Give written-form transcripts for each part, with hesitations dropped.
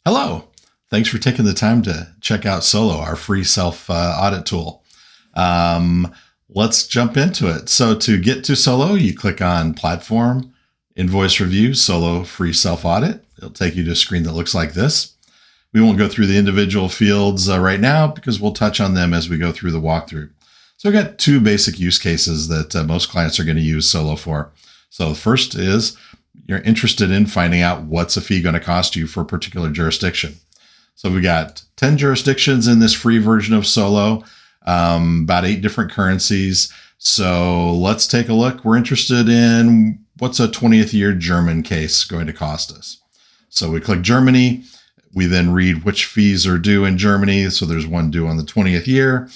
Hello. Thanks for taking the time to check out Solo, our free self audit tool. Let's jump into it. So to get to Solo, you click on Platform, Invoice Review, Solo Free Self Audit. It'll take you to a screen that looks like this. We won't go through the individual fields right now because we'll touch on them as we go through the walkthrough. So we've got two basic use cases that most clients are going to use Solo for. So the first is you're interested in finding out what's a fee going to cost you for a particular jurisdiction. So we got 10 jurisdictions in this free version of Solo, about 8 different currencies. So let's take a look. We're interested in what's a 20th year German case going to cost us. So we click Germany. We then read which fees are due in Germany. So there's one due on the 20th year.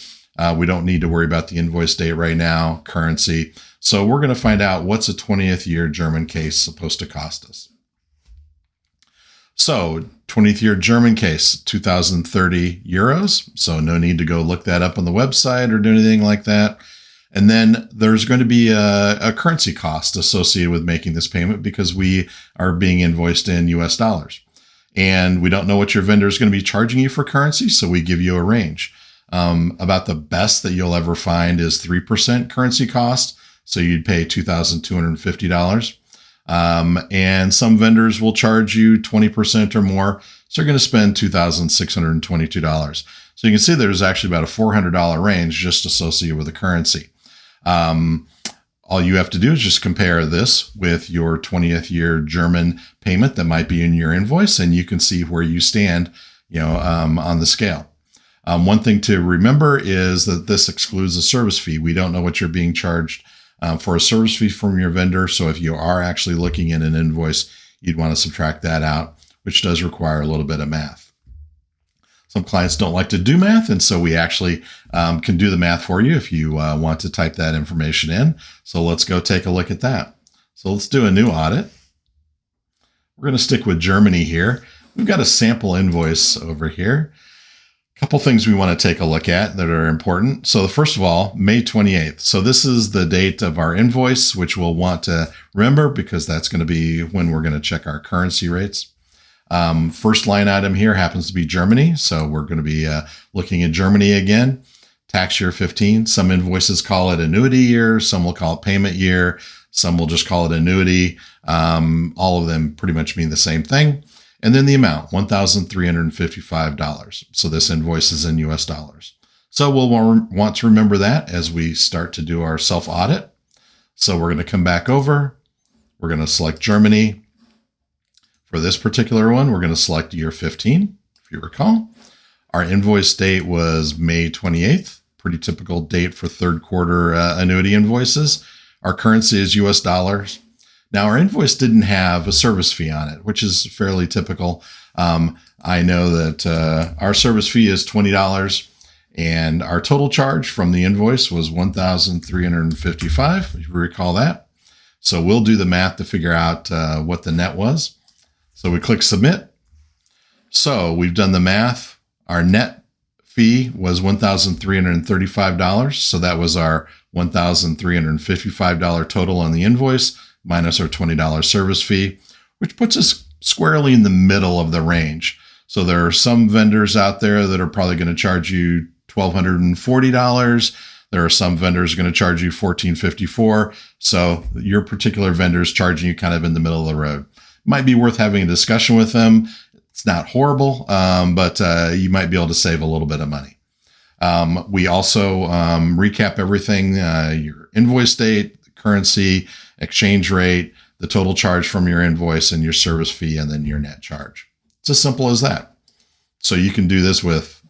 We don't need to worry about the invoice date right now, currency. So we're going to find out what's a 20th year German case supposed to cost us. So 20th year German case, 2,030 euros. So no need to go look that up on the website or do anything like that. And then there's going to be a currency cost associated with making this payment because we are being invoiced in US dollars. And we don't know what your vendor is going to be charging you for currency, so we give you a range. About the best that you'll ever find is 3% currency cost. So you'd pay $2,250. And some vendors will charge you 20% or more. So you're going to spend $2,622. So you can see there's actually about a $400 range just associated with the currency. All you have to do is just compare this with your 20th year German payment that might be in your invoice, and you can see where you stand, on the scale. One thing to remember is that this excludes a service fee. We don't know what you're being charged for a service fee from your vendor. So if you are actually looking at an invoice, you'd want to subtract that out, which does require a little bit of math. Some clients don't like to do math, and so we actually can do the math for you if you want to type that information in. So let's go take a look at that. So let's do a new audit. We're going to stick with Germany here. We've got a sample invoice over here. Couple things we want to take a look at that are important. So first of all, May 28th. So this is the date of our invoice, which we'll want to remember because that's going to be when we're going to check our currency rates. First line item here happens to be Germany. So we're going to be looking at Germany again. Tax year 15. Some invoices call it annuity year. Some will call it payment year. Some will just call it annuity. All of them pretty much mean the same thing. And then the amount, $1,355. So this invoice is in US dollars. So we'll want to remember that as we start to do our self-audit. So we're going to come back over. We're going to select Germany. For this particular one, we're going to select year 15, if you recall. Our invoice date was May 28th, pretty typical date for third quarter annuity invoices. Our currency is US dollars. Now, our invoice didn't have a service fee on it, which is fairly typical. I know that our service fee is $20, and our total charge from the invoice was $1,355, if you recall that. So we'll do the math to figure out what the net was. So we click Submit. So we've done the math. Our net fee was $1,335. So that was our $1,355 total on the invoice, minus our $20 service fee, which puts us squarely in the middle of the range. So there are some vendors out there that are probably going to charge you $1,240. There are some vendors going to charge you $1,454. So your particular vendor is charging you kind of in the middle of the road. Might be worth having a discussion with them. It's not horrible, but you might be able to save a little bit of money. We also recap everything, your invoice date, currency, exchange rate, the total charge from your invoice, and your service fee, and then your net charge. It's as simple as that. So you can do this with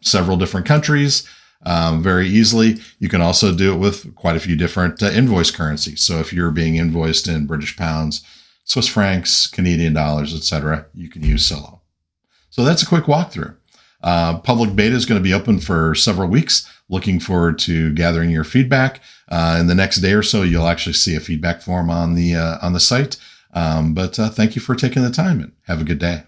several different countries very easily. You can also do it with quite a few different invoice currencies. So if you're being invoiced in British pounds, Swiss francs, Canadian dollars, etc., you can use Solo. So that's a quick walkthrough. Public beta is going to be open for several weeks. Looking forward to gathering your feedback. In the next day or so, you'll actually see a feedback form on the site. But thank you for taking the time, and have a good day.